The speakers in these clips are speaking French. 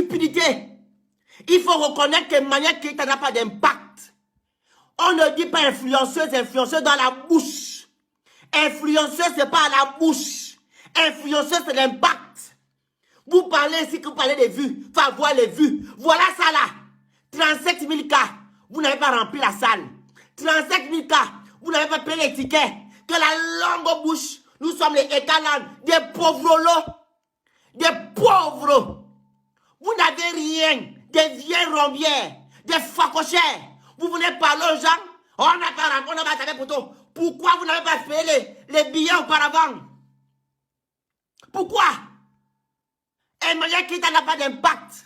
stupidité. Il faut reconnaître que Manuel Keïta n'a pas d'impact. On ne dit pas influenceuse dans la bouche. Influenceuse, c'est pas à la bouche. Influenceuse, c'est l'impact. Vous parlez ici que vous parlez des vues. Il faut avoir les vues. Voilà ça là. 37 000 cas. Vous n'avez pas rempli la salle. 37 000 cas. Vous n'avez pas payé les tickets. Que la longue bouche. Nous sommes les étalons. Des pauvres lots. Des pauvres. Vous n'avez rien. Des vieilles rombières. Des facochères. Vous venez parler aux gens. On n'a pas rempli, on n'a pas tapé pour tout. Pourquoi vous n'avez pas fait les billets auparavant? Pourquoi? Manuel Keïta n'a pas d'impact.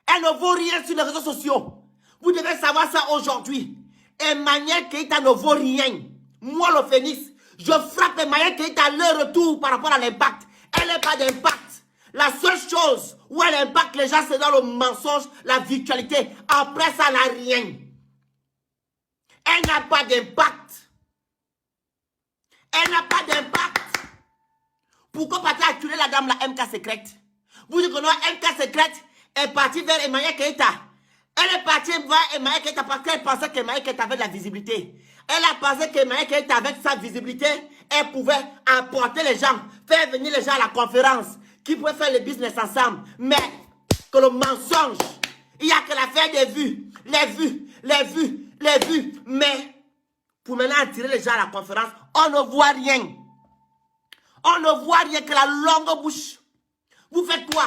Elle ne vaut rien sur les réseaux sociaux. Vous devez savoir ça aujourd'hui. Manuel Keïta ne vaut rien. Moi, le phénix, je frappe Manuel Keïta à leur retour par rapport à l'impact. Elle n'a pas d'impact. La seule chose où elle impacte les gens, c'est dans le mensonge, la virtualité. Après ça, elle n'a rien. Elle n'a pas d'impact. Elle n'a pas d'impact. Pourquoi pas tuer la dame, la MK secrète? Vous dites que non, MK secrète est partie vers Manuel Keïta. Elle est partie vers Manuel Keïta parce qu'elle pensait que Manuel Keïta avait de la visibilité. Elle a pensé que Manuel Keïta, avec sa visibilité, elle pouvait apporter les gens, faire venir les gens à la conférence, qui pouvaient faire le business ensemble. Mais que le mensonge, il n'y a que l'affaire des vues, les vues, les vues, les vues. Mais pour maintenant attirer les gens à la conférence, on ne voit rien. On ne voit rien que la longue bouche. Vous faites quoi?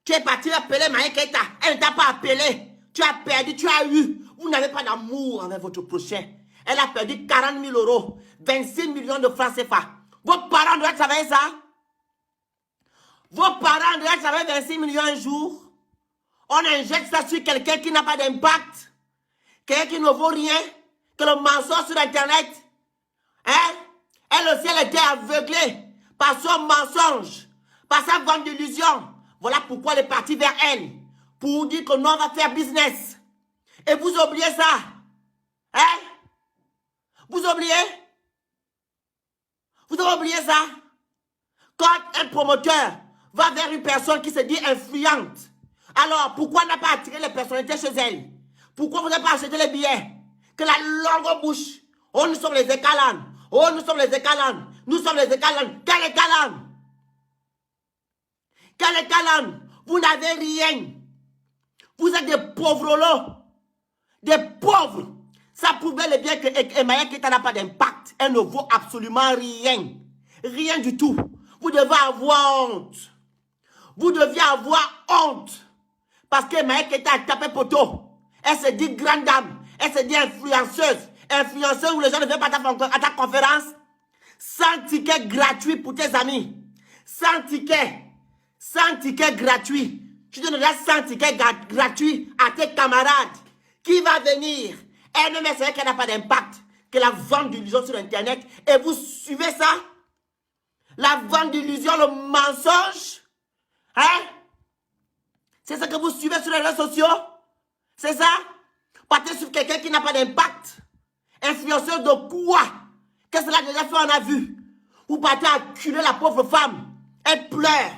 Tu es parti appeler Manuel Keïta. Elle ne t'a pas appelé. Tu as perdu, tu as eu. Vous n'avez pas d'amour avec votre prochain. Elle a perdu 40 000 euros. 26 millions de francs CFA. Vos parents doivent travailler ça? Vos parents doivent travailler 26 millions un jour. On injecte ça sur quelqu'un qui n'a pas d'impact. Quelqu'un qui ne vaut rien. Que le mensonge sur Internet. Hein? Elle aussi, elle était aveuglée par son mensonge. Par sa vente d'illusions. Voilà pourquoi elle est partie vers elle. Pour dire que nous, on va faire business. Et vous oubliez ça. Hein? Vous oubliez? Vous avez oublié ça? Quand un promoteur va vers une personne qui se dit influente, alors pourquoi n'a pas attiré les personnalités chez elle? Pourquoi vous n'avez pas acheté les billets? Que la longue bouche. Oh, nous sommes les écalans. Oh, nous sommes les écalans. Nous sommes les écalans. Quel écalan? Quel écalan? Vous n'avez rien. Vous êtes des pauvres lots. Des pauvres. Ça prouve le bien que Manuel Keïta n'a pas d'impact. Elle ne vaut absolument rien. Rien du tout. Vous devez avoir honte. Vous deviez avoir honte. Parce que Manuel Keïta a tapé poteau. Elle se dit grande dame. Elle se dit influenceuse. Influenceuse où les gens ne viennent pas à ta conférence. 100 tickets gratuits pour tes amis. 100 tickets. 100 tickets gratuits. Tu donnes déjà 100 tickets gratuits à tes camarades. Qui va venir? Elle-même, c'est vrai qu'elle n'a pas d'impact. Que la vente d'illusions sur Internet. Et vous suivez ça? La vente d'illusions, le mensonge. Hein? C'est ça que vous suivez sur les réseaux sociaux? C'est ça? Partez sur quelqu'un qui n'a pas d'impact. Influenceur de quoi? Qu'est-ce que la déjà fait, on a vu? Vous partez acculer la pauvre femme. Elle pleure.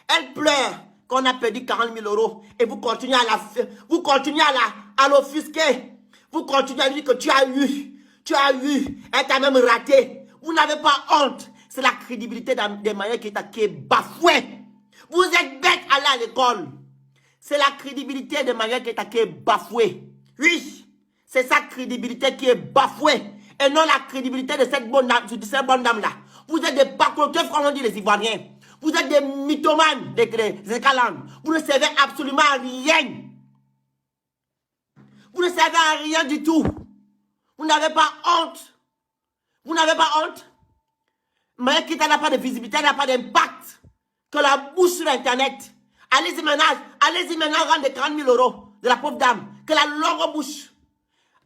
Elle pleure qu'on a perdu 40 000 euros. Et vous continuez à l'offusquer. Vous continuez à lui dire que tu as eu. Tu as eu. Elle t'a même raté. Vous n'avez pas honte. C'est la crédibilité de Manuel Keïta qui est bafouée. Vous êtes bête à aller à l'école. C'est la crédibilité de Manuel Keïta qui est bafouée. Oui. C'est sa crédibilité qui est bafouée. Et non la crédibilité de cette bonne dame-là. Vous êtes des pacoteux, comme on dit les Ivoiriens. Vous êtes des mythomanes, des écalans. Vous ne servez absolument à rien. Vous ne servez à rien du tout. Vous n'avez pas honte. Vous n'avez pas honte. Manuel Keïta n'a pas de visibilité, n'a pas d'impact. Que la bouche sur Internet. Allez-y maintenant rendre les 40 000 euros de la pauvre dame. Que la longue bouche.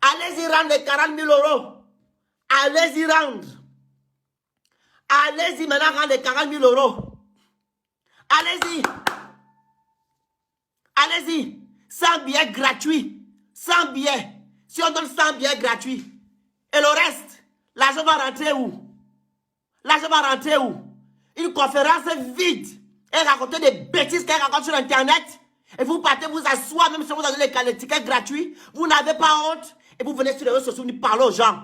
Allez-y rendre les 40 000 euros. Allez-y rendre. Allez-y maintenant rendre les 40 000 euros. Allez-y. Allez-y. 100 billets gratuits. 100 billets. Si on donne 100 billets gratuits. Et le reste, l'argent va rentrer où? L'argent va rentrer où? Une conférence vide. Elle raconte des bêtises qu'elle raconte sur Internet. Et vous partez vous asseoir, même si vous avez les tickets gratuits, vous n'avez pas honte. Et vous venez sur les réseaux sociaux, vous parlez aux gens.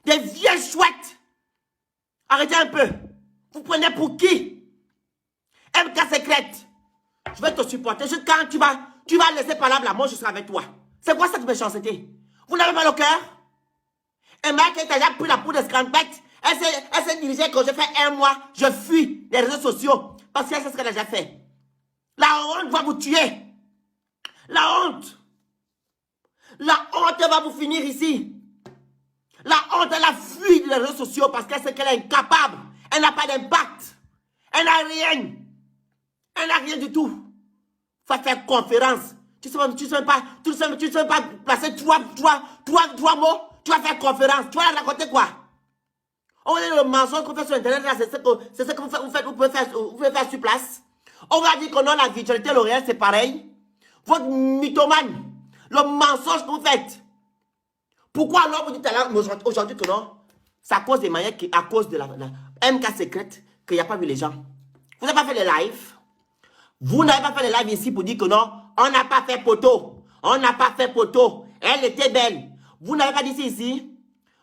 Des vieilles chouettes. Arrêtez un peu. Vous prenez pour qui? MK Secrète. Je vais te supporter. Quand tu vas laisser parler là, moi je serai avec toi. C'est quoi cette méchanceté? Vous n'avez pas le cœur? Et Mike a déjà pris la poudre de scrampette. Elle s'est dirigée quand j'ai fait un mois. Je fuis les réseaux sociaux. Parce qu'elle sait ce qu'elle a déjà fait. La honte va vous tuer. La honte. La honte va vous finir ici. La honte, elle a fui les réseaux sociaux parce qu'elle sait qu'elle est incapable. Elle n'a pas d'impact. Elle n'a rien. Elle n'a rien du tout. Il faut faire conférence. Tu ne sais pas placer trois mots. Tu vas faire conférence. Tu vas raconter quoi? On va dire le mensonge qu'on fait sur Internet, c'est ce que vous pouvez faire sur place. On va dire que non, la virtualité, le réel, c'est pareil. Votre mythomane, le mensonge que vous faites. Pourquoi alors vous dites aujourd'hui que non? C'est à cause des manières, à cause de la MK Secrète, qu'il n'y a pas vu les gens. Vous n'avez pas fait les lives. Vous n'avez pas fait les lives ici pour dire que non, on n'a pas fait photo. On n'a pas fait photo. Elle était belle. Vous n'avez pas dit ça ici.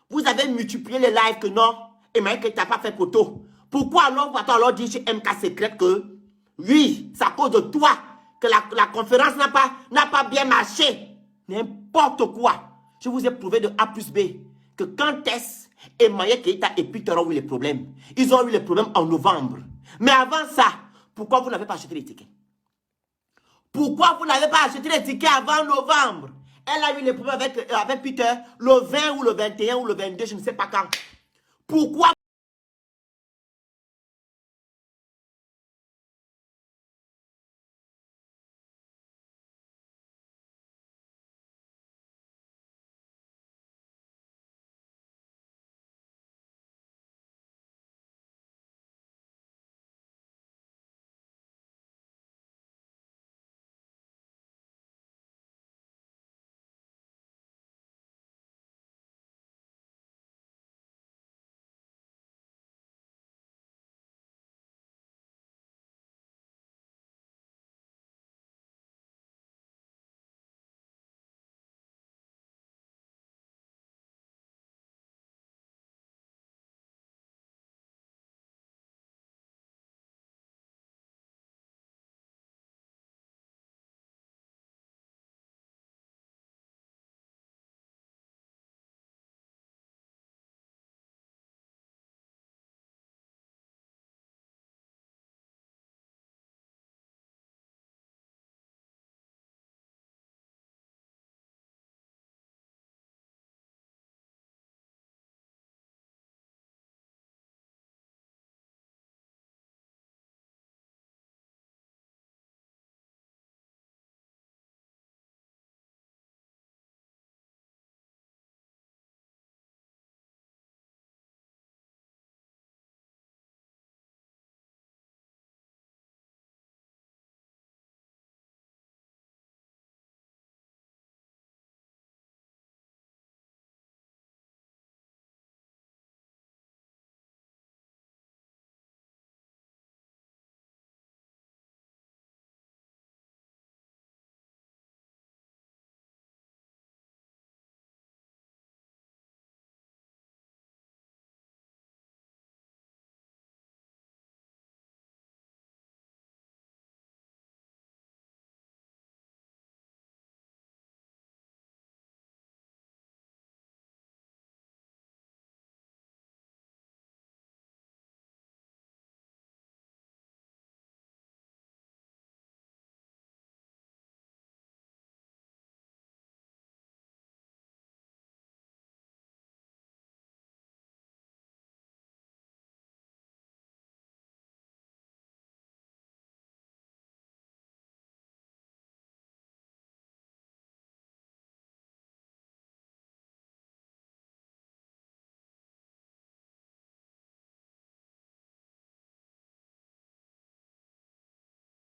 Vous avez multiplié les lives que non. Et maintenant que tu n'as pas fait photo. Pourquoi alors vous alors dire chez MK Secrète que oui, c'est à cause de toi que la conférence n'a pas bien marché. N'importe quoi. Je vous ai prouvé de A plus B que quand Tess et Maya Keita et Peter ont eu les problèmes, ils ont eu les problèmes en novembre. Mais avant ça, pourquoi vous n'avez pas acheté les tickets? Pourquoi vous n'avez pas acheté les tickets avant novembre? Elle a eu les problèmes avec Peter le 20 ou le 21 ou le 22, je ne sais pas quand. Pourquoi?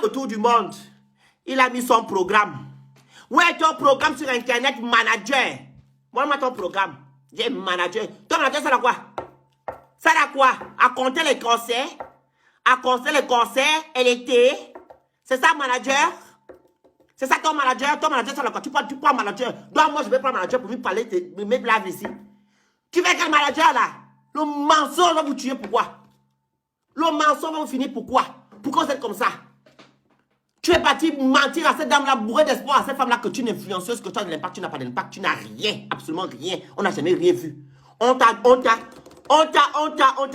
Autour du monde, il a mis son programme. Où est ton programme sur Internet, manager? Moi, ton programme. J'ai manager. Ton manager, ça a quoi? Ça a quoi? À compter les concerts? À compter les concerts et l'été? C'est ça, manager? C'est ça ton manager, c'est le quoi. Tu prends manager. Donc moi, je vais prendre manager pour me parler, me blâmer ici. Tu veux quel manager là? Le mensonge va vous tuer, pourquoi? Le mensonge va vous finir, pourquoi? Pourquoi vous êtes comme ça? Tu es parti mentir à cette dame-là, bourrée d'espoir, à cette femme-là que tu es une influenceuse, que tu as de l'impact, tu n'as pas d'impact, tu n'as rien, absolument rien. On n'a jamais rien vu. On t'a,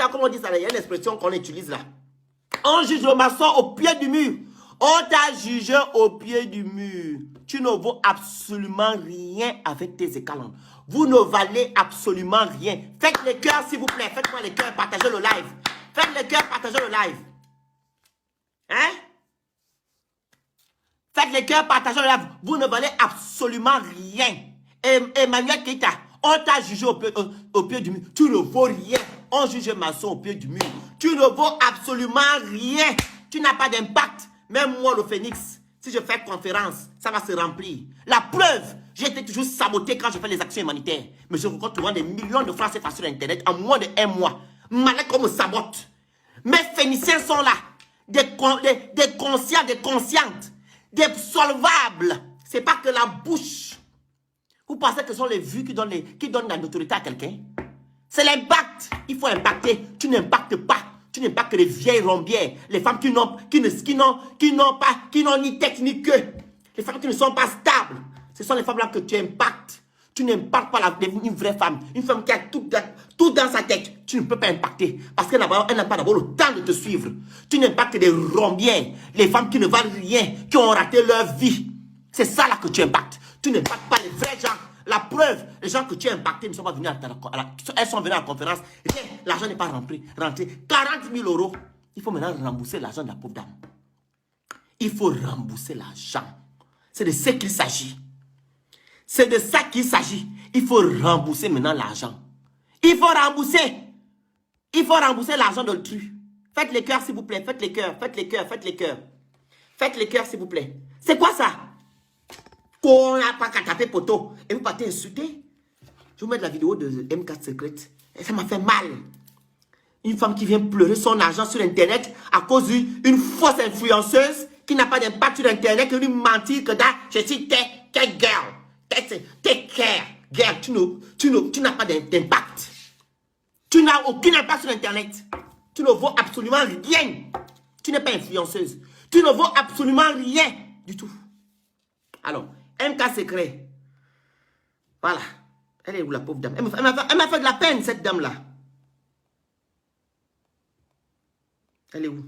comment on dit ça là? Il y a une expression qu'on utilise là. On juge le maçon au pied du mur. On t'a jugé au pied du mur. Tu ne vaux absolument rien avec tes écalons. Vous ne valez absolument rien. Faites les cœurs, s'il vous plaît. Faites-moi les cœurs, partagez le live. Faites les cœurs, partagez le live. Hein? Faites les cœurs, partagez le live. Vous ne valez absolument rien. Emmanuel Keita, on t'a jugé au pied du mur. Tu ne vaux rien. On juge maçon au pied du mur. Tu ne vaux absolument rien. Tu n'as pas d'impact. Même moi, le Phoenix, si je fais conférence, ça va se remplir. La preuve, j'ai été toujours saboté quand je fais les actions humanitaires. Mais je rencontre souvent des millions de francs CFA sur Internet en moins de 1 mois. Malgré qu'on me sabote. Mes Phéniciens sont là. Des conscients, des conscientes. Des solvables. C'est pas que la bouche. Vous pensez que ce sont les vues qui donnent la notoriété à quelqu'un? C'est l'impact. Il faut impacter. Tu n'impactes pas. Tu n'impactes que les vieilles rombières. Les femmes qui n'ont ni tête ni queue. Les femmes qui ne sont pas stables. Ce sont les femmes-là que tu impactes. Tu n'impactes pas une vraie femme. Une femme qui a tout dans sa tête. Tu ne peux pas impacter. Parce qu'elle n'a pas d'abord le temps de te suivre. Tu n'impactes des rombières. Les femmes qui ne valent rien. Qui ont raté leur vie. C'est ça là que tu impactes. Tu n'impactes pas les vrais gens. La preuve, les gens que tu as impactés ne sont pas venus elles sont venues à la conférence. L'argent n'est pas rentré. 40 000 euros. Il faut maintenant rembourser l'argent de la pauvre dame. Il faut rembourser l'argent. C'est de ça qu'il s'agit. C'est de ça qu'il s'agit. Il faut rembourser maintenant l'argent. Il faut rembourser. Il faut rembourser l'argent d'autrui. Faites les cœurs, s'il vous plaît. Faites les cœurs. Faites les cœurs. Faites les cœurs. Faites les cœurs, s'il vous plaît. C'est quoi ça? On n'a pas qu'à taper poteau. Et vous partez insulter. Je vous mets la vidéo de M4 Secret. Et ça m'a fait mal. Une femme qui vient pleurer son argent sur Internet à cause d'une fausse influenceuse qui n'a pas d'impact sur Internet, qui lui mentir que je suis take girl. Take care. Girl, tu n'as pas d'impact. Tu n'as aucun impact sur Internet. Tu ne vaux absolument rien. Tu n'es pas influenceuse. Tu ne vaux absolument rien du tout. Alors, MK Secret. Voilà. Elle est où la pauvre dame? Elle m'a fait de la peine, cette dame-là. Elle est où?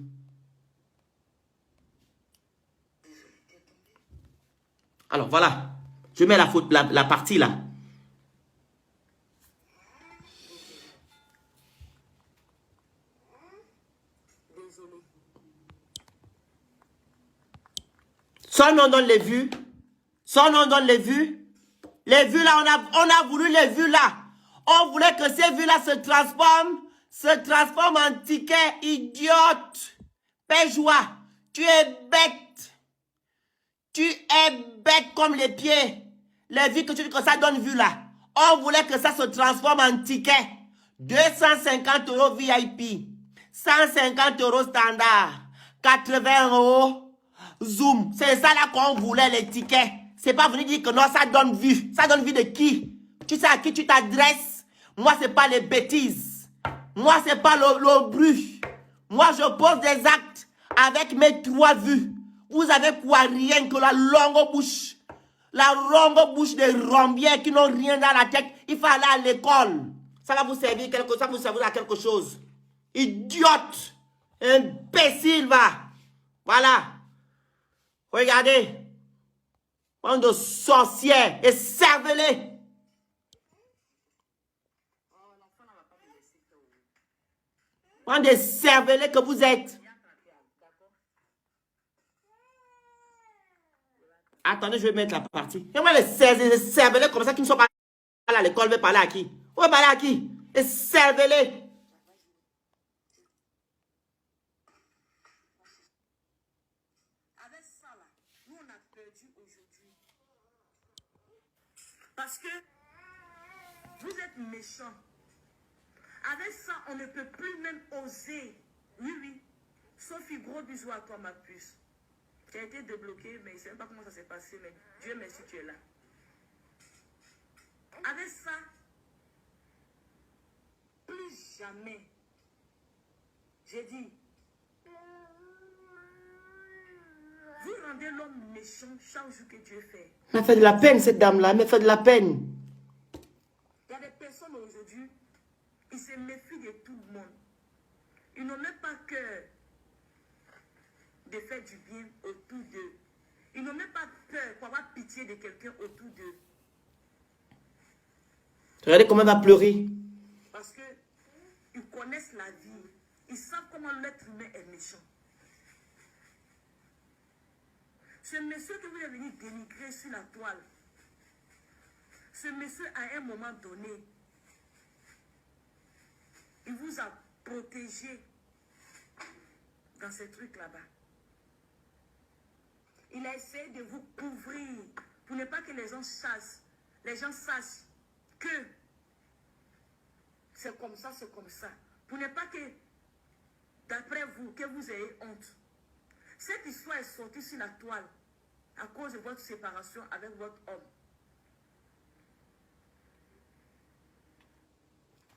Alors, voilà. Je mets la partie là. Son nom donne les vues. Son nom donne les vues. Les vues là, on a voulu les vues là. On voulait que ces vues là se transforment en ticket. Idiote. Péjoie. Tu es bête. Tu es bête comme les pieds. Les vues que tu dis que ça donne vue là. On voulait que ça se transforme en ticket. 250 € VIP. 150 € standard. 80 € Zoom. C'est ça là qu'on voulait les tickets. C'est pas venu dire que non, ça donne vue. Ça donne vue de qui? Tu sais à qui tu t'adresses? Moi, c'est pas les bêtises. Moi, c'est pas le bruit. Moi, je pose des actes avec mes 3 vues. Vous avez quoi? Rien que la longue bouche. La longue bouche des rombières qui n'ont rien dans la tête. Il faut aller à l'école. Ça va vous servir quelque chose. Ça va vous servir à quelque chose. Idiote. Imbécile, va. Voilà. Regardez. Bande de sorcières et cervelés. Bande de cervelés que vous êtes. Attendez, je vais mettre la partie. Et moi, les cervelés comme ça qui ne sont pas à l'école, veulent parler à qui? On va parler à qui? Les cervelés. Parce que vous êtes méchants. Avec ça, on ne peut plus même oser. Oui, oui. Sophie, gros bisous à toi, ma puce. Tu as été débloqué, mais je ne sais même pas comment ça s'est passé, mais Dieu merci, tu es là. Avec ça, plus jamais, j'ai dit, vous rendez l'homme méchant chaque jour que Dieu fait. Elle m'a fait de la peine, cette dame-là. Elle m'a fait de la peine. Il y a des personnes aujourd'hui, ils se méfient de tout le monde. Ils n'ont même pas peur de faire du bien autour d'eux. Ils n'ont même pas peur pour avoir pitié de quelqu'un autour d'eux. Regardez comment elle va pleurer. Parce qu'ils connaissent la vie. Ils savent comment l'être humain est méchant. Ce monsieur que vous êtes venu dénigrer sur la toile, ce monsieur, à un moment donné, il vous a protégé dans ces trucs là-bas. Il a essayé de vous couvrir pour ne pas que les gens sachent que c'est comme ça, c'est comme ça. Pour ne pas que, d'après vous, que vous ayez honte. Cette histoire est sortie sur la toile à cause de votre séparation avec votre homme.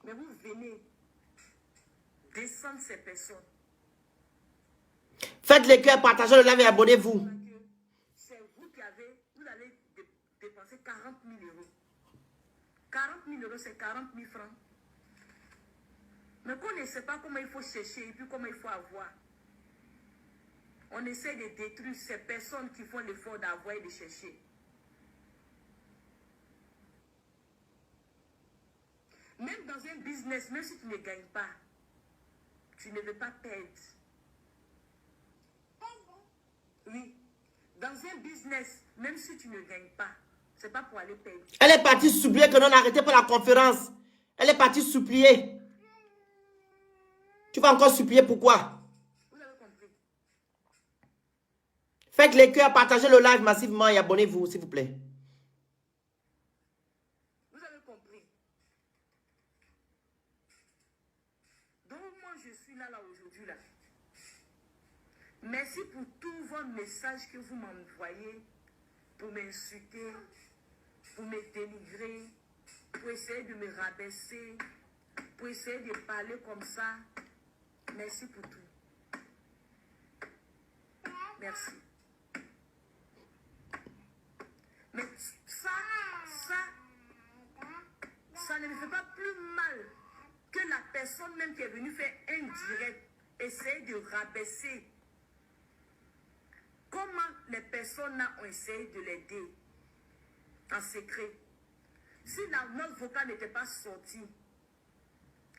Mais vous venez descendre ces personnes. Faites les cœurs, partagez le live et abonnez-vous. C'est vous qui vous allez dépenser 40 000 euros. 40 000 euros, c'est 40 000 francs. Mais qu'on ne sait pas comment il faut chercher et puis comment il faut avoir. On essaie de détruire ces personnes qui font l'effort d'avoir et de chercher. Même dans un business, même si tu ne gagnes pas, tu ne veux pas perdre. Oui. Dans un business, même si tu ne gagnes pas, c'est pas pour aller perdre. Elle est partie supplier que non, arrêtez pas la conférence. Elle est partie supplier. Tu vas encore supplier pourquoi? Vous avez compris? Faites les cœurs, partagez le live massivement et abonnez-vous, s'il vous plaît. Vous avez compris? Donc moi, je suis là aujourd'hui, là. Merci pour tous vos messages que vous m'envoyez pour m'insulter, pour me dénigrer, pour essayer de me rabaisser, pour essayer de parler comme ça. Merci pour tout. Merci. Mais ça ne me fait pas plus mal que la personne même qui est venue faire un direct, essayer de rabaisser. Comment les personnes là ont essayé de l'aider en secret? Si la note vocale n'était pas sortie,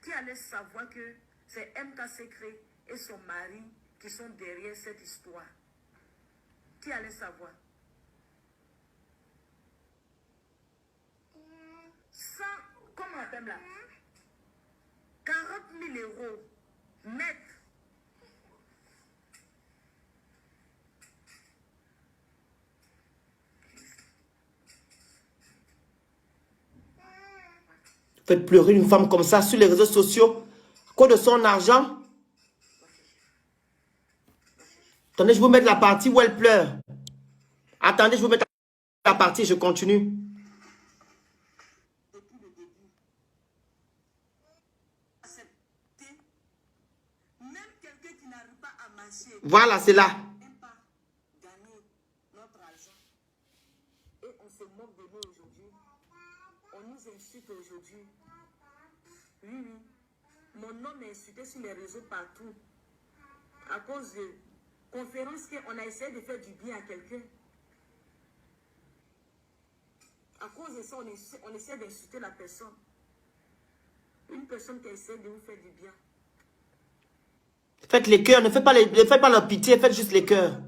qui allait savoir que c'est MK Secret et son mari qui sont derrière cette histoire? Qui allait savoir? Comment on appelle là? 40 000 euros net. Faites pleurer une femme comme ça sur les réseaux sociaux à cause de son argent. Attendez, je vous mets la partie où elle pleure. Attendez, je vous mets la partie, je continue. Depuis le début, accepter même quelqu'un qui n'arrive pas à marcher. Voilà, c'est là. N'aime pas gagner notre argent. Et on se moque de nous aujourd'hui. On nous insulte aujourd'hui. Oui, oui. Mon homme est insulté sur les réseaux partout. À cause de conférences qu'on a essayé de faire du bien à quelqu'un. À cause de ça, on essaie d'insulter la personne. Une personne qui essaie de vous faire du bien. Faites les cœurs, ne faites pas leur pitié, faites juste les cœurs.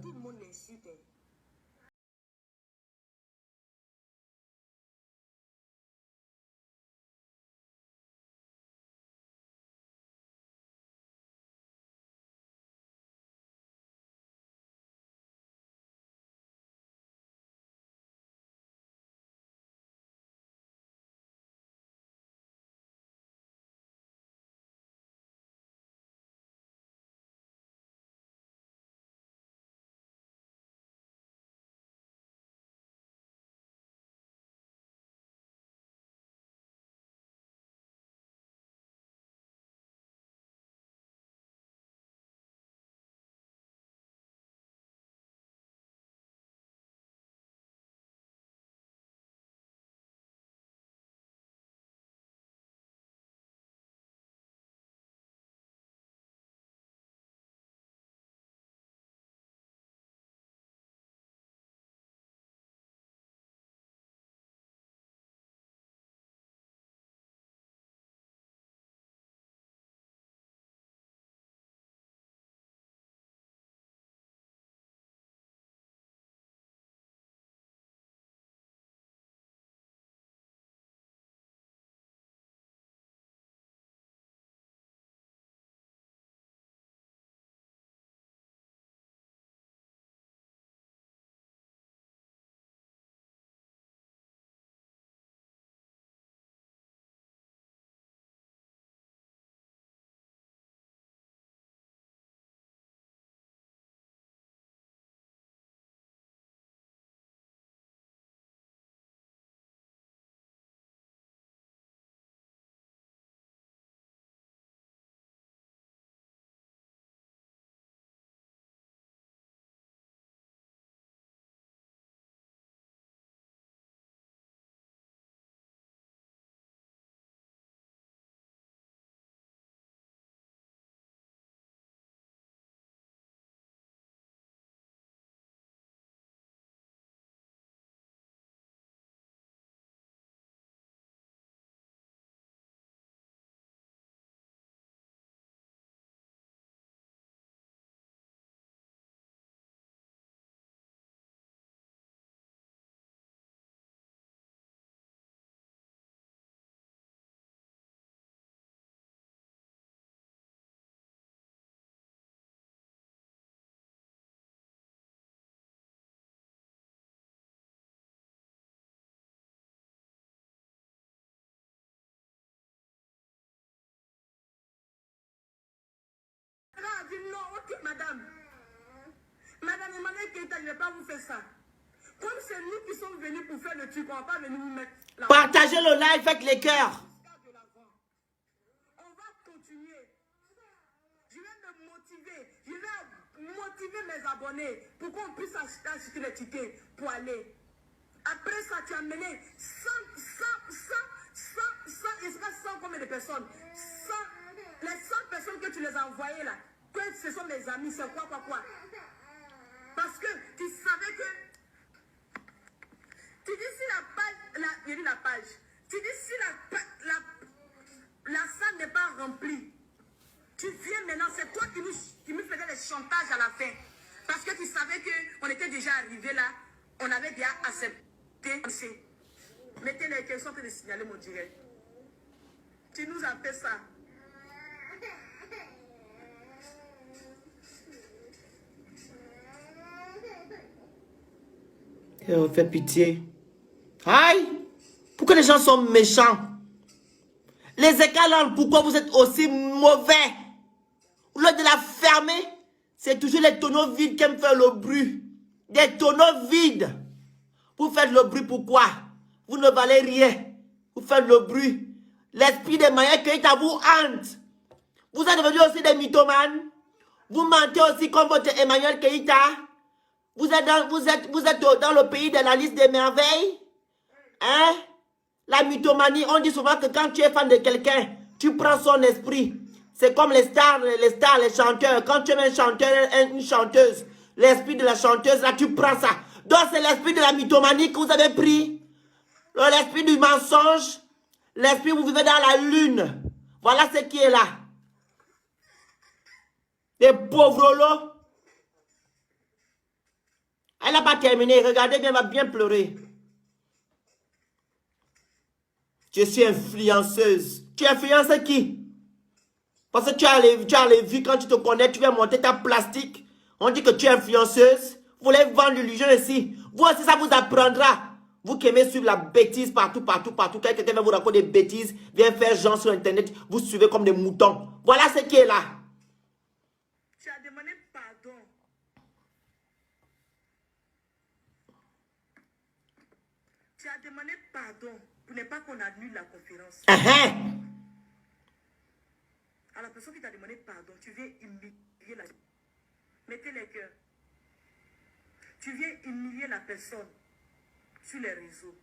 vous faire ça. Comme c'est nous qui sommes venus pour faire le truc, on ne va pas venir vous mettre la... Partagez le live, faites les cœurs. On va continuer. Je vais me motiver. Je vais motiver mes abonnés pour qu'on puisse acheter les tickets pour aller. Après ça, tu as mené 100, il sera 100 combien de personnes? 100, les 100 personnes que tu les as envoyées là, que ce sont mes amis, c'est quoi? Parce que tu savais que, tu dis si la page, il dit la page, tu dis si la salle n'est pas remplie, tu viens maintenant, c'est toi qui me faisais les chantages à la fin. Parce que tu savais qu'on était déjà arrivé là, on avait déjà accepté. Mettez les questions de signaler mon direct. Tu nous as fait ça. Et on fait pitié. Aïe! Pourquoi les gens sont méchants? Les écalants, pourquoi vous êtes aussi mauvais? Au lieu de la fermer, c'est toujours les tonneaux vides qui aiment faire le bruit. Des tonneaux vides. Vous faites le bruit, pourquoi? Vous ne valez rien. Vous faites le bruit. L'esprit des Maya Keita vous hante. Vous êtes devenus aussi des mythomanes. Vous mentez aussi comme votre Emmanuel Keita. Vous êtes dans le pays de la liste des merveilles. Hein? La mythomanie, on dit souvent que quand tu es fan de quelqu'un, tu prends son esprit. C'est comme les stars, les chanteurs. Quand tu es un chanteur, une chanteuse, l'esprit de la chanteuse, là, tu prends ça. Donc, c'est l'esprit de la mythomanie que vous avez pris. L'esprit du mensonge. L'esprit où vous vivez dans la lune. Voilà ce qui est là. Des pauvres lots. Elle n'a pas terminé. Regardez bien, elle va bien pleurer. Je suis influenceuse. Tu influences qui? Parce que tu as les vues quand tu te connais, tu viens monter ta plastique. On dit que tu es influenceuse. Vous voulez vendre l'illusion ici. Vous aussi, ça vous apprendra. Vous qui aimez suivre la bêtise partout. Quand quelqu'un va vous raconter des bêtises, vient faire genre sur Internet, vous suivez comme des moutons. Voilà ce qui est là. Tu as demandé pardon. Tu as demandé pardon pour ne pas qu'on annule la conférence. À la personne qui t'a demandé pardon, tu viens humilier la... Mettez les cœurs. Tu viens humilier la personne sur les réseaux.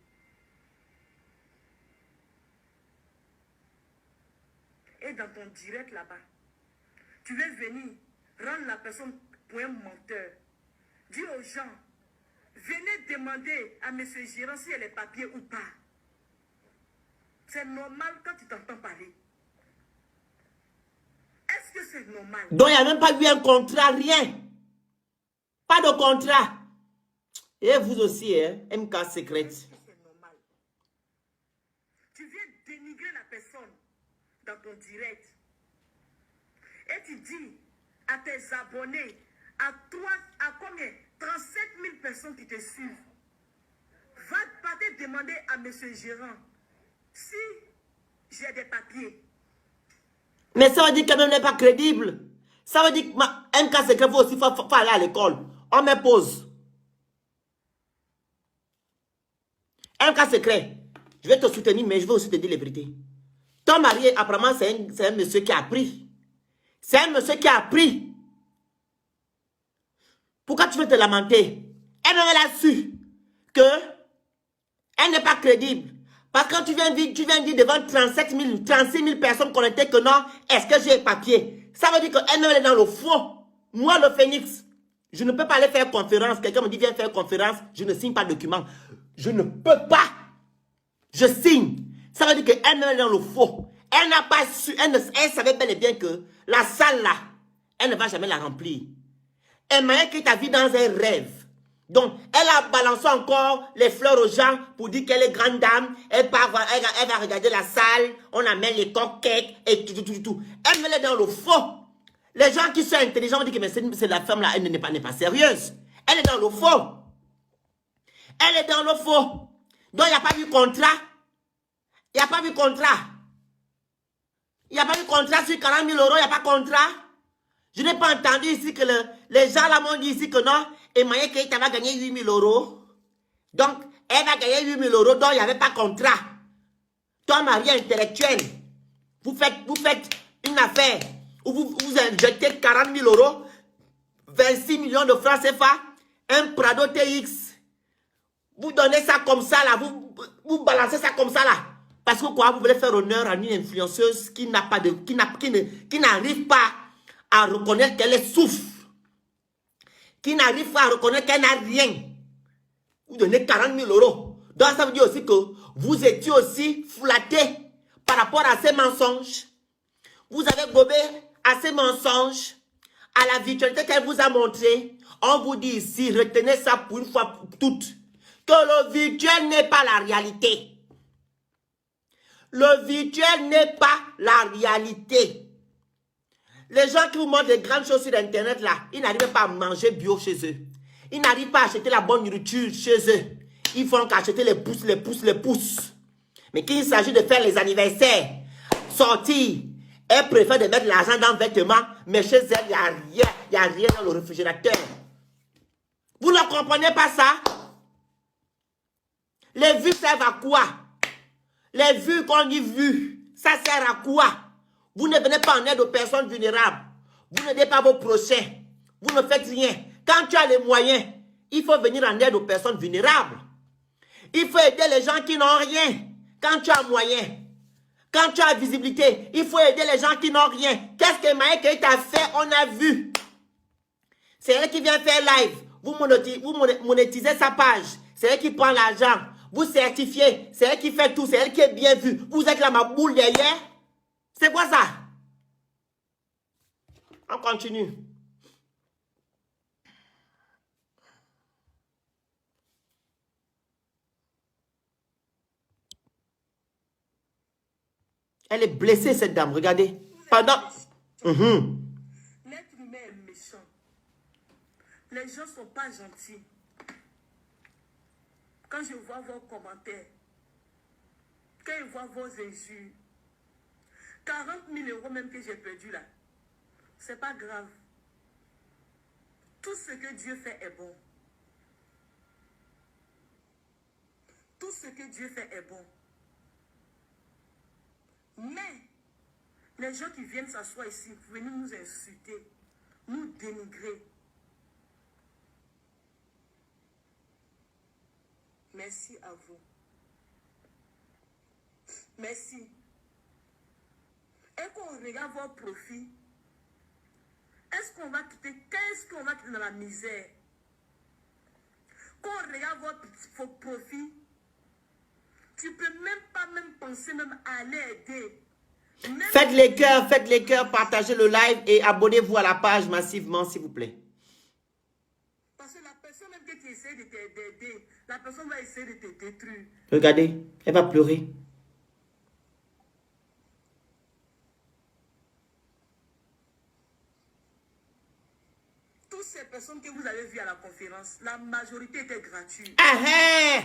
Et dans ton direct là-bas, tu veux venir rendre la personne pour un menteur. Dis aux gens, venez demander à M. Gérard si elle a les papiers ou pas. C'est normal quand tu t'entends parler. Est-ce que c'est normal? Donc il n'y a même pas eu un contrat, rien. Pas de contrat. Et vous aussi, hein, MK Secret. C'est normal. Tu viens dénigrer la personne dans ton direct. Et tu dis à tes abonnés, à combien? 37 000 personnes qui te suivent. Va pas te demander à M. Gérard si j'ai des papiers. Mais ça veut dire que même n'est pas crédible. Ça veut dire que MK Secret, vous aussi, faut aller à l'école. On me pose. MK Secret, je vais te soutenir, mais je vais aussi te dire les vérités. Ton mari, apparemment, c'est un monsieur qui a appris. C'est un monsieur qui a appris. Pourquoi tu veux te lamenter? Elle a su que elle n'est pas crédible. Parce que quand tu viens dire devant 36 000 personnes connectées que non, est-ce que j'ai papier? Ça veut dire qu'elle est dans le faux. Moi, le Phénix, je ne peux pas aller faire conférence. Quelqu'un me dit viens faire conférence, je ne signe pas de document. Je ne peux pas. Je signe. Ça veut dire qu'elle est dans le faux. Elle n'a pas su, elle savait bel et bien que la salle là, elle ne va jamais la remplir. Elle m'a écrit ta vie dans un rêve. Donc, elle a balancé encore les fleurs aux gens pour dire qu'elle est grande dame. Elle va regarder la salle. On amène les coquettes et tout. Elle me l'est dans le faux. Les gens qui sont intelligents vont dire que c'est la femme là, elle n'est pas sérieuse. Elle est dans le faux. Elle est dans le faux. Donc, il n'y a pas eu contrat. Il n'y a pas eu contrat. Il n'y a pas eu contrat sur 40 000 €. Il n'y a pas contrat. Je n'ai pas entendu ici que les gens là m'ont dit ici que non. Et Maya Keita va gagner 8 000 euros. Donc, elle va gagner 8 000 euros dont il n'y avait pas contrat. Toi, mari intellectuel, vous faites une affaire où vous injectez 40 000 euros, 26 millions de francs CFA, un Prado TX. Vous donnez ça comme ça là, vous balancez ça comme ça là. Parce que quoi, vous voulez faire honneur à une influenceuse qui n'arrive pas à reconnaître qu'elle est souffre. Qui n'arrive pas à reconnaître qu'elle n'a rien. Vous donnez 40 000 euros. Donc ça veut dire aussi que vous étiez aussi flatté par rapport à ces mensonges. Vous avez gobé à ces mensonges, à la virtualité qu'elle vous a montrée. On vous dit ici, retenez ça pour une fois pour toutes, que le virtuel n'est pas la réalité. Le virtuel n'est pas la réalité. Les gens qui vous montrent des grandes choses sur Internet là, ils n'arrivent pas à manger bio chez eux. Ils n'arrivent pas à acheter la bonne nourriture chez eux. Ils font qu'acheter les pouces, les pouces, les pouces. Mais qu'il s'agit de faire les anniversaires, sortir, elle préfère de mettre l'argent dans le vêtement, mais chez elle, il n'y a rien dans le réfrigérateur. Vous ne comprenez pas ça? Les vues servent à quoi? Les vues qu'on dit vues, ça sert à quoi? Vous ne venez pas en aide aux personnes vulnérables. Vous n'aidez pas vos prochains. Vous ne faites rien. Quand tu as les moyens, il faut venir en aide aux personnes vulnérables. Il faut aider les gens qui n'ont rien. Quand tu as moyen, quand tu as visibilité, il faut aider les gens qui n'ont rien. Qu'est-ce que Maya Keita a fait? On a vu. C'est elle qui vient faire live. Vous monétisez sa page. C'est elle qui prend l'argent. Vous certifiez. C'est elle qui fait tout. C'est elle qui est bien vue. Vous êtes là, ma boule derrière. C'est quoi ça? On continue. Elle est blessée, cette dame. Regardez. Pendant... L'être humain est méchant. Les gens ne sont pas gentils. Quand je vois vos commentaires, quand je vois vos injures, 40 000 euros même que j'ai perdu là, c'est pas grave. Tout ce que Dieu fait est bon. Tout ce que Dieu fait est bon. Mais, les gens qui viennent s'asseoir ici, venir nous insulter, nous dénigrer. Merci à vous. Merci. Et qu'on regarde vos profits, est-ce qu'on va quitter, qu'est-ce qu'on va quitter dans la misère? Quand on regarde vos profits, tu peux même pas penser même à aller aider. Faites les cœurs, partagez le live et abonnez-vous à la page massivement, s'il vous plaît. Parce que la personne même qui essaie de t'aider, la personne va essayer de te détruire. Regardez, elle va pleurer. Toutes ces personnes que vous avez vues à la conférence, la majorité était gratuite. Ah, ah.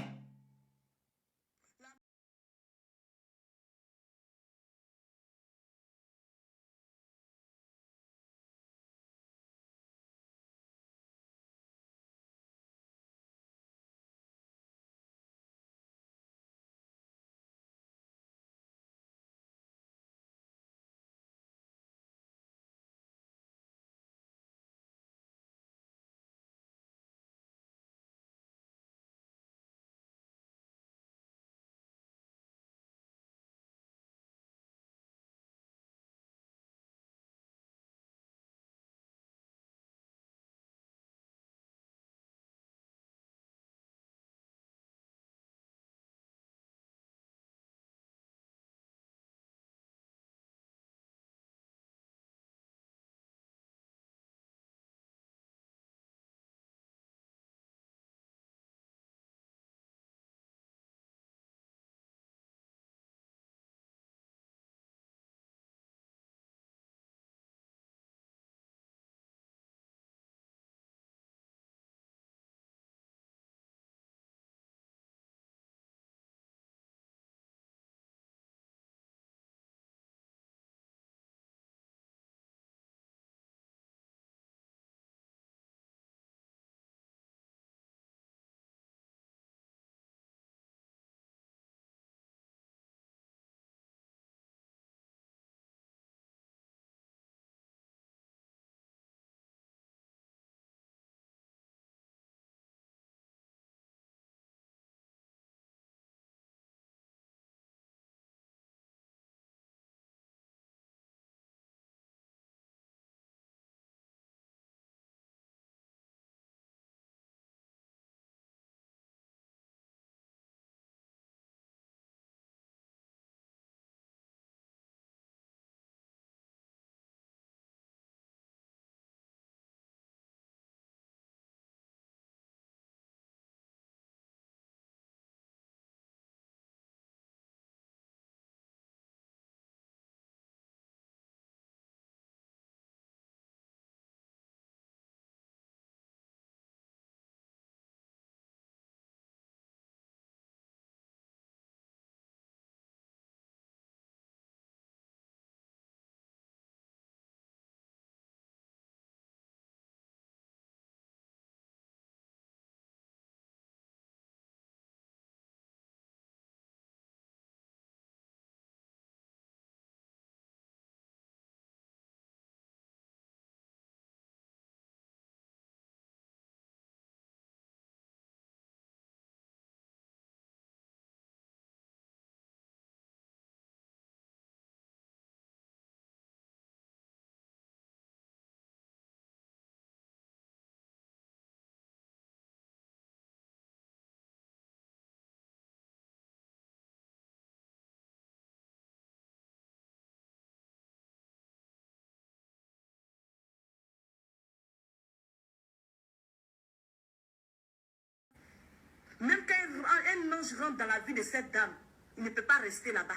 un ange rentre dans la vie de cette dame, il ne peut pas rester là-bas.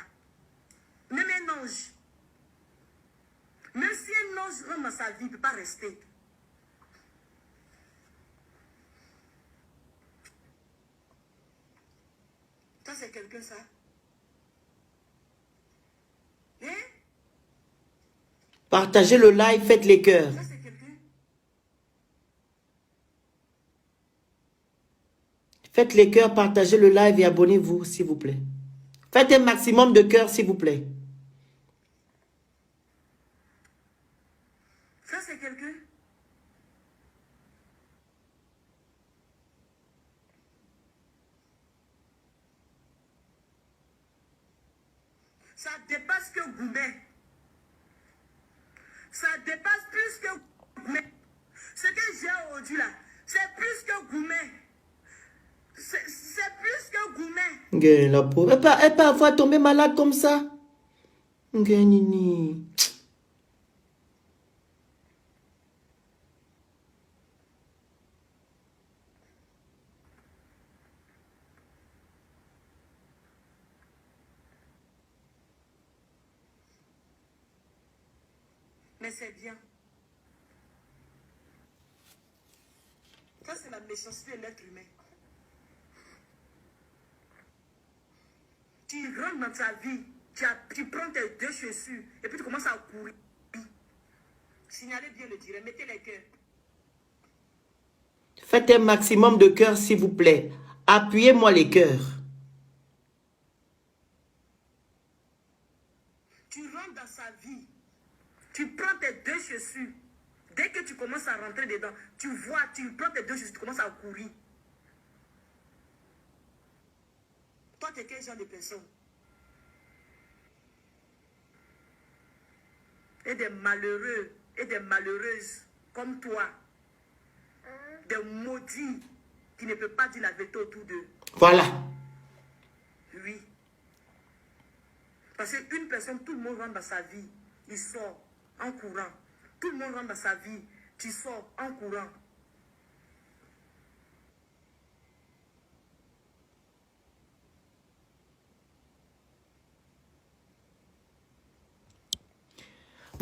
Même un ange. Même si un ange rentre dans sa vie, il ne peut pas rester. Ça, c'est quelqu'un, ça. Hein? Partagez le live, faites les cœurs. Ça, c'est quelqu'un. Faites les cœurs, partagez le live et abonnez-vous, s'il vous plaît. Faites un maximum de cœurs, s'il vous plaît. Ça, c'est quelqu'un. Ça dépasse que Goumet. Ça dépasse plus que Goumet. Ce que j'ai aujourd'hui là, c'est plus que Goumet. C'est plus que Goumet. La pauvre. Elle peut avoir tombé malade comme ça. Nini. Mais c'est bien. Ça, c'est la méchanceté de l'être humain. Tu rentres dans ta vie, tu prends tes deux chaussures et puis tu commences à courir. Signalez bien le direct, mettez les cœurs. Faites un maximum de cœurs, s'il vous plaît. Appuyez-moi les cœurs. Tu rentres dans sa vie, tu prends tes deux chaussures. Dès que tu commences à rentrer dedans, tu vois, tu prends tes deux chaussures, tu commences à courir. Toi, tu es quel genre de personne? Et des malheureux et des malheureuses comme toi. Des maudits qui ne peuvent pas dire la vérité autour d'eux. Voilà. Oui. Parce qu'une personne, tout le monde rentre dans sa vie, il sort en courant. Tout le monde rentre dans sa vie, tu sors en courant.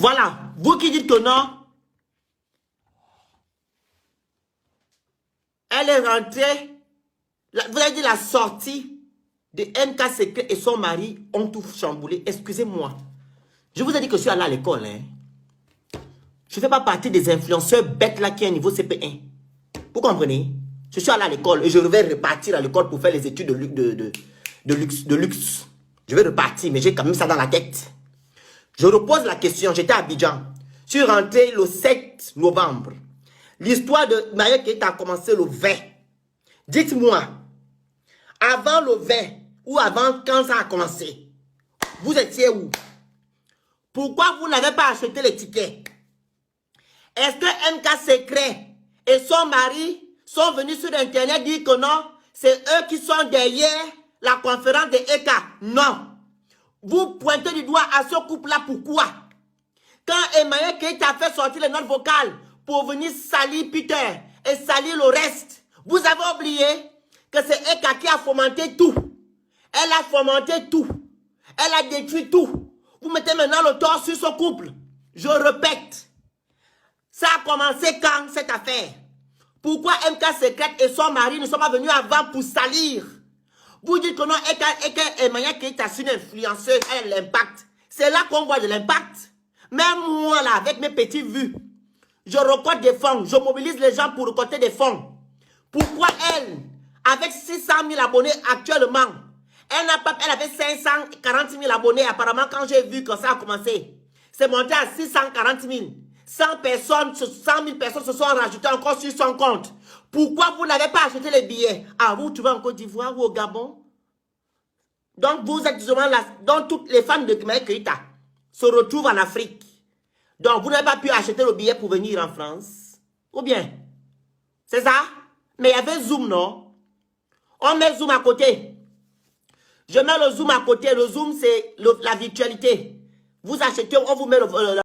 Voilà. Vous qui dites que non, elle est rentrée. Vous avez dit la sortie de MK Secret et son mari ont tout chamboulé. Excusez-moi. Je vous ai dit que je suis allé à l'école. Hein. Je ne fais pas partie des influenceurs bêtes là qui ont un niveau CP1. Vous comprenez? Je suis allé à l'école et je vais repartir à l'école pour faire les études de luxe. Je vais repartir, mais j'ai quand même ça dans la tête. Je repose la question. J'étais à Abidjan. Je suis rentré le 7 novembre. L'histoire de Maya Keita a commencé le 20. Dites-moi, avant le 20 ou avant quand ça a commencé, vous étiez où? Pourquoi vous n'avez pas acheté les tickets? Est-ce que MK Secret et son mari sont venus sur Internet dire que non, c'est eux qui sont derrière la conférence de ECA? Non. Vous pointez du doigt à ce couple-là, pourquoi? Quand Emmanuel Keita a fait sortir les notes vocales pour venir salir Peter et salir le reste, vous avez oublié que c'est ECA qui a fomenté tout. Elle a fomenté tout. Elle a détruit tout. Vous mettez maintenant le tort sur ce couple. Je répète. Ça a commencé quand cette affaire? Pourquoi MK Secret et son mari ne sont pas venus avant pour salir? Vous dites que non, Emmanuel Keita est une influenceuse, elle a l'impact. C'est là qu'on voit de l'impact. Même moi là, avec mes petits vues, je récolte des fonds, je mobilise les gens pour récolter des fonds. Pourquoi elle, avec 600 000 abonnés actuellement, elle avait 540 000 abonnés apparemment quand j'ai vu que ça a commencé. C'est monté à 640 000. 100 000 personnes se sont rajoutées encore sur son compte. Pourquoi vous n'avez pas acheté les billets? Ah, vous trouvez en Côte d'Ivoire ou au Gabon? Donc vous êtes justement là. Donc toutes les fans de Emmanuel Keita se retrouvent en Afrique. Donc vous n'avez pas pu acheter le billet pour venir en France. Ou bien? C'est ça? Mais il y avait Zoom, non? On met Zoom à côté. Je mets le Zoom à côté. Le Zoom, c'est la virtualité. Vous achetez, on vous met